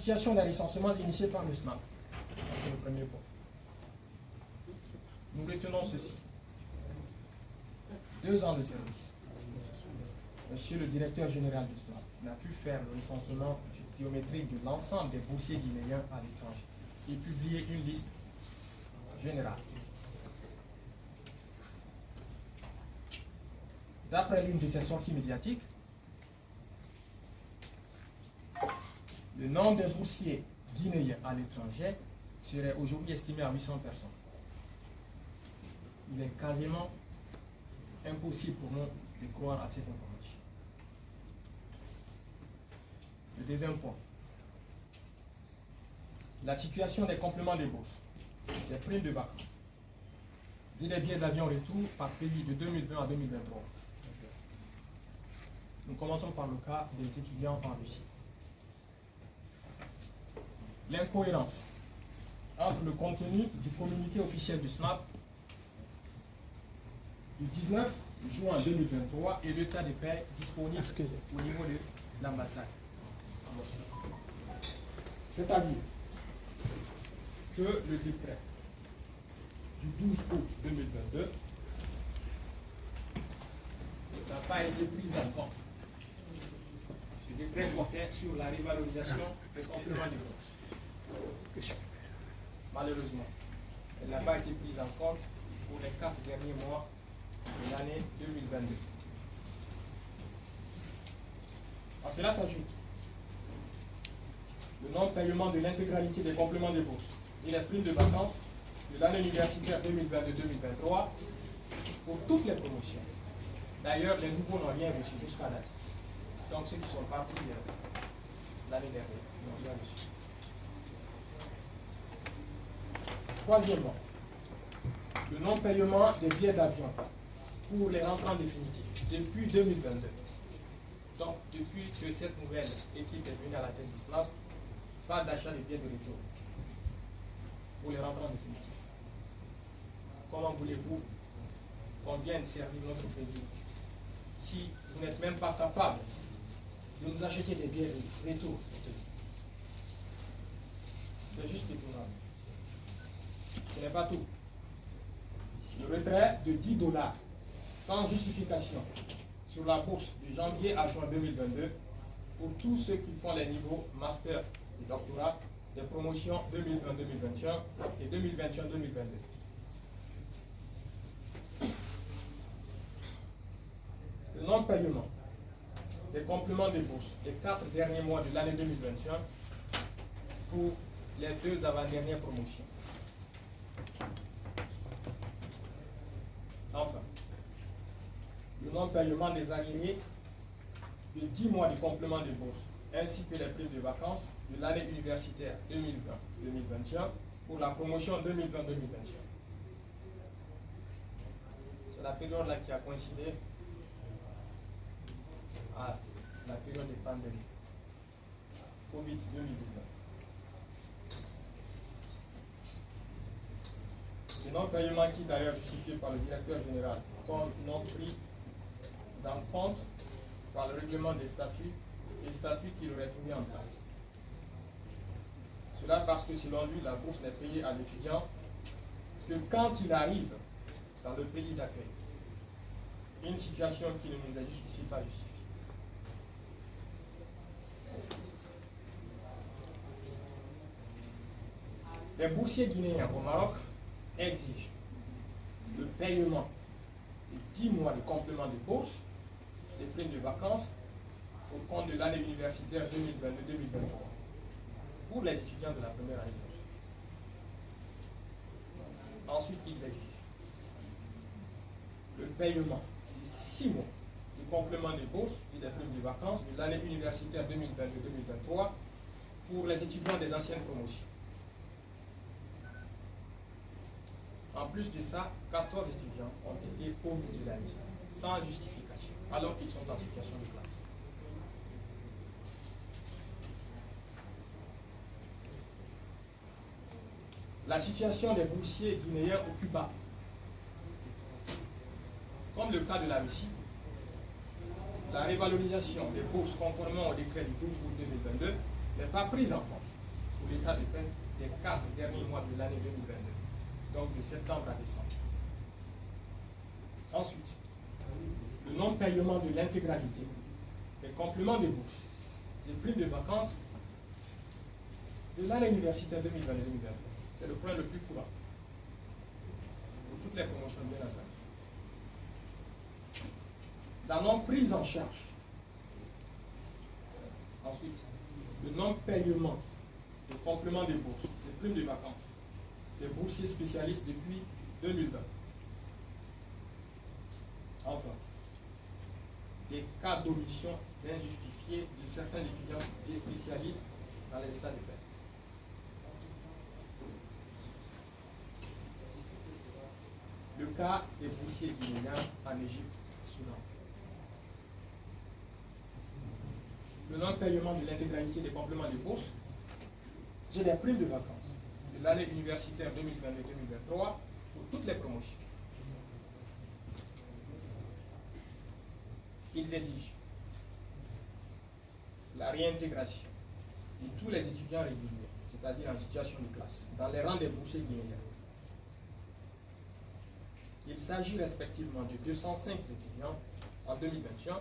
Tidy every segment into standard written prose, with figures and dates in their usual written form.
situation des licenciements initiés par le SNAP. C'est le premier point. Nous retenons ceci. 2 ans de service. Monsieur le directeur général du SNAP n'a pu faire le recensement biométrique de l'ensemble des boursiers guinéens à l'étranger et publier une liste générale. D'après l'une de ses sorties médiatiques, le nombre de boursiers guinéens à l'étranger serait aujourd'hui estimé à 800 personnes. Il est quasiment impossible pour nous de croire à cette information. Le deuxième point, la situation des compléments de bourse, des primes de vacances et des billets d'avion retour par pays de 2020 à 2023. Nous commençons par le cas des étudiants en Russie. L'incohérence entre le contenu du communiqué officiel du SNAP du 19 juin 2023 et l'état des paix disponible au niveau de l'ambassade. C'est-à-dire que le décret du 12 août 2022 n'a pas été pris en compte. Ce décret portait sur la révalorisation des compléments de bourse. Malheureusement, elle n'a pas été prise en compte pour les 4 derniers mois de l'année 2022. À cela s'ajoute le non-paiement de l'intégralité des compléments de bourse et les primes de vacances de l'année universitaire 2022-2023 pour toutes les promotions. D'ailleurs, les nouveaux n'ont rien reçu jusqu'à date. Donc ceux qui sont partis l'année dernière n'ont rien reçu. Troisièmement, le non-paiement des billets d'avion pour les rentrants définitifs depuis 2022. Donc, depuis que cette nouvelle équipe est venue à la tête du SNAP, pas d'achat de billets de retour pour les rentrants définitifs. Comment voulez-vous qu'on vienne servir notre pays si vous n'êtes même pas capable de nous acheter des billets de retour? C'est juste étonnant. Ce n'est pas tout. Le retrait de 10 $ sans justification sur la bourse de janvier à juin 2022 pour tous ceux qui font les niveaux master et doctorat des promotions 2020-2021 et 2021-2022. Le non-paiement des compléments de bourse des 4 derniers mois de l'année 2021 pour les 2 avant-dernières promotions. Enfin, le non-paiement des arriérés de 10 mois de complément de bourse, ainsi que les primes de vacances de l'année universitaire 2020-2021 pour la promotion 2020-2021. C'est la période là qui a coïncidé à la période de pandémie, Covid-2019. Ce non-paiement qui est d'ailleurs justifié par le directeur général comme non pris en compte par le règlement des statuts qu'il aurait mis en place. Cela parce que selon lui, la bourse n'est payée à l'étudiant que quand il arrive dans le pays d'accueil. Une situation qui ne nous est jusqu'ici pas justifiée. Les boursiers guinéens au Maroc exigent le paiement de 10 mois de complément de bourse, ces primes de vacances, au compte de l'année universitaire 2022-2023 pour les étudiants de la première année. Ensuite, ils exigent le paiement de 6 mois de complément de bourse et des primes de vacances de l'année universitaire 2022-2023 pour les étudiants des anciennes promotions. En plus de ça, 14 étudiants ont été omis de la liste, sans justification, alors qu'ils sont en situation de classe. La situation des boursiers guinéens au Cuba. Comme le cas de la Russie, la révalorisation des bourses conformément au décret du 12 août 2022 n'est pas prise en compte. pour l'état de fait des 4 derniers mois de l'année 2022, donc de septembre à décembre. Ensuite, le non-paiement de l'intégralité des compléments de bourse, des primes de vacances de l'année universitaire 2020-2021. C'est le point le plus courant pour toutes les promotions bien entendu. La non-prise en charge. Ensuite, le non-paiement de compléments de bourse, des primes de vacances, des boursiers spécialistes depuis 2020. Enfin, des cas d'omission injustifiés de certains étudiants et spécialistes dans les états de fait. Le cas des boursiers guinéens en Égypte, Soudan. Le non-paiement de l'intégralité des compléments de bourse, j'ai des primes de vacances de l'année universitaire 2022-2023 pour toutes les promotions. Ils exigent la réintégration de tous les étudiants réguliers, c'est-à-dire en situation de classe, dans les rangs des boursiers guinéens. Il s'agit respectivement de 205 étudiants en 2021,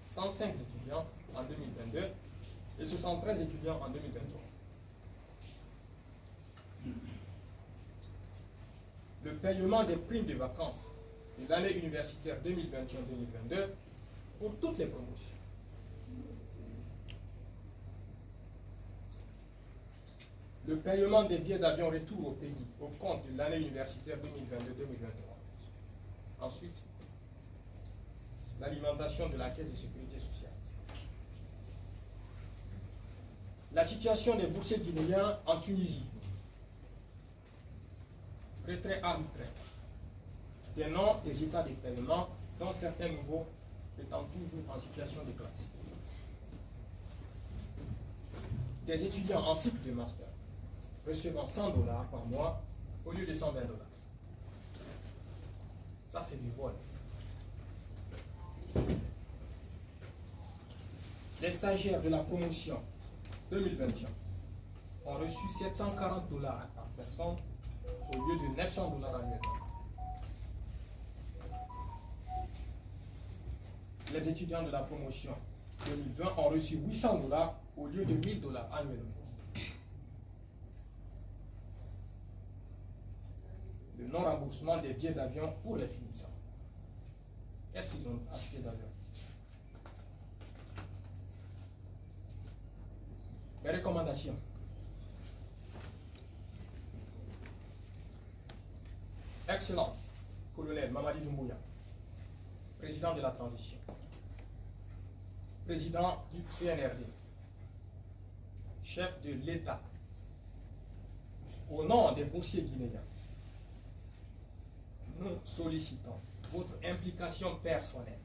105 étudiants en 2022 et 73 étudiants en 2023. Le paiement des primes de vacances de l'année universitaire 2021-2022 pour toutes les promotions. Le paiement des billets d'avion retour au pays au compte de l'année universitaire 2022-2023. Ensuite, l'alimentation de la caisse de sécurité sociale. La situation des boursiers guinéens en Tunisie. Retrait arbitraire. Des noms des états de paiement, dont certains nouveaux étant toujours en situation de classe. Des étudiants en cycle de master recevant 100 $ par mois au lieu de 120 $. Ça, c'est du vol. Les stagiaires de la promotion 2021 ont reçu 740 $ par personne au lieu de 900 $ annuellement. Les étudiants de la promotion 2020 ont reçu 800 $ au lieu de 1000 $ annuellement. Le non-remboursement des billets d'avion pour les finissants. Qu'est-ce qu'ils ont acheté d'avion? Les recommandations. Excellence, colonel Mamadi Doumbouya, président de la transition, président du CNRD, chef de l'État, au nom des boursiers guinéens, nous sollicitons votre implication personnelle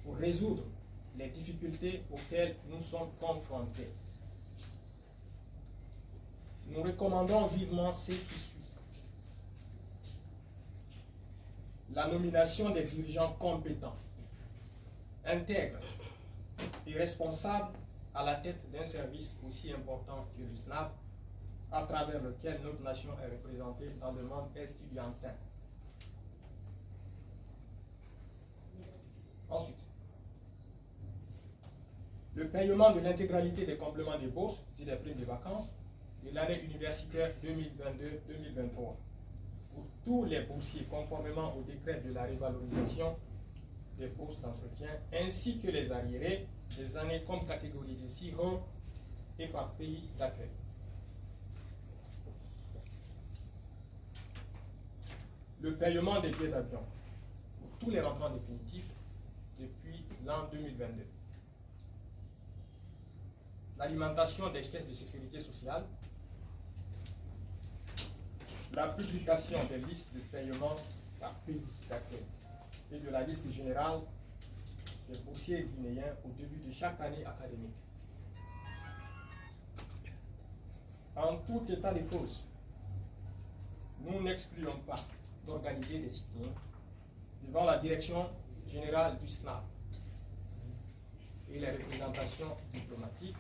pour résoudre les difficultés auxquelles nous sommes confrontés. Nous recommandons vivement ce qui suit. La nomination des dirigeants compétents, intègres et responsables à la tête d'un service aussi important que le SNAP, à travers lequel notre nation est représentée dans le monde estudiantin. Ensuite, le paiement de l'intégralité des compléments de bourse et des primes de vacances de l'année universitaire 2022-2023 pour tous les boursiers conformément au décret de la révalorisation des bourses d'entretien ainsi que les arriérés des années comme catégorisées SIRO et par pays d'accueil. Le paiement des billets d'avion pour tous les rentrants définitifs depuis l'an 2022. L'alimentation des caisses de sécurité sociale. La publication des listes de paiement par pays d'accueil et de la liste générale des boursiers guinéens au début de chaque année académique. En tout état de cause, nous n'excluons pas d'organiser des sit-ins devant la direction générale du SNAP et les représentations diplomatiques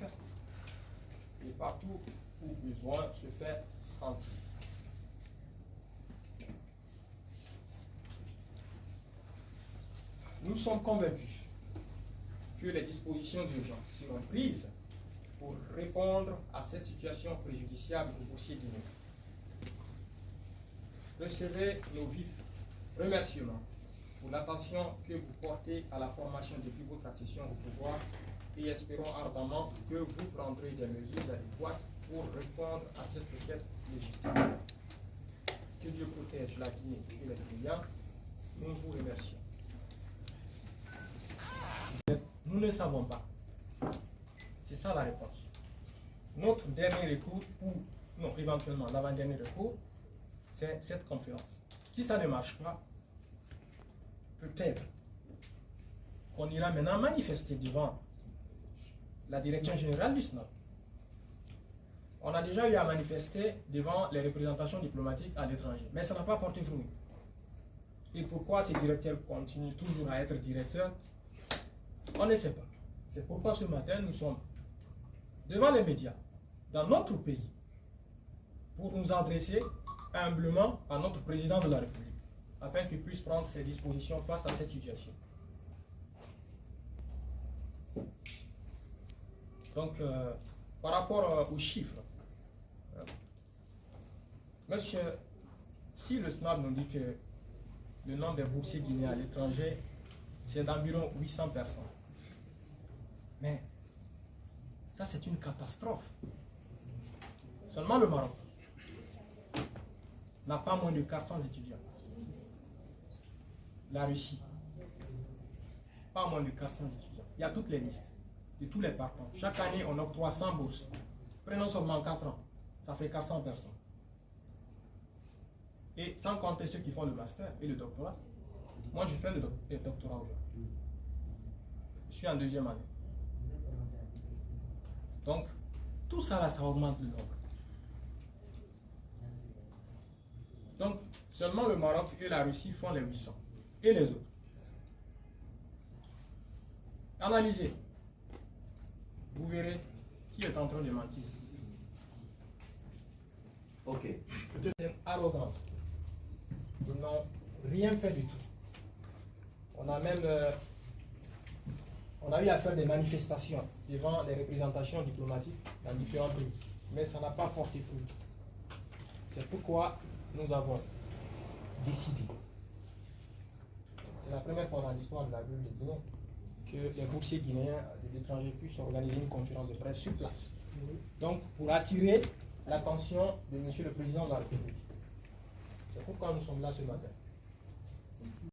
et partout ou besoin se fait sentir. Nous sommes convaincus que les dispositions d'urgence seront prises pour répondre à cette situation préjudiciable aux boursiers guinéens. Recevez nos vifs remerciements pour l'attention que vous portez à la formation depuis votre accession au pouvoir et espérons ardemment que vous prendrez des mesures adéquates pour répondre à cette requête légitime. Que Dieu protège la Guinée et les Guinéens. Nous vous remercions. Nous ne savons pas. C'est ça la réponse. Notre dernier recours, ou non, éventuellement l'avant-dernier recours, c'est cette conférence. Si ça ne marche pas, peut-être qu'on ira maintenant manifester devant la direction générale du SNAP. On a déjà eu à manifester devant les représentations diplomatiques à l'étranger, mais ça n'a pas porté fruit. Et pourquoi ces directeurs continuent toujours à être directeurs, on ne sait pas. C'est pourquoi ce matin, nous sommes devant les médias, dans notre pays, pour nous adresser humblement à notre président de la République, afin qu'il puisse prendre ses dispositions face à cette situation. Donc, par rapport aux chiffres, monsieur, si le SNAP nous dit que le nombre de boursiers guinéens à l'étranger, c'est d'environ 800 personnes. Mais ça, c'est une catastrophe. Seulement le Maroc n'a pas moins de 400 étudiants. La Russie, pas moins de 400 étudiants. Il y a toutes les listes de tous les partants. Chaque année, on octroie 100 bourses. Prenons seulement 4 ans. Ça fait 400 personnes. Et sans compter ceux qui font le master et le doctorat. Moi, je fais le doctorat aujourd'hui. Je suis en 2e année. Donc, tout ça là, ça augmente le nombre. Donc, seulement le Maroc et la Russie font les 800. Et les autres. Analysez. Vous verrez qui est en train de mentir. Ok. C'est une arrogance. Ils n'ont rien fait du tout. On a même on a eu à faire des manifestations devant les représentations diplomatiques dans différents pays. Mais ça n'a pas porté fruit. C'est pourquoi nous avons décidé. C'est la première fois dans l'histoire de la République de Guinée que les boursiers guinéens de l'étranger puissent organiser une conférence de presse sur place. Donc, pour attirer l'attention de M. le Président de la République. C'est pourquoi nous sommes là ce matin.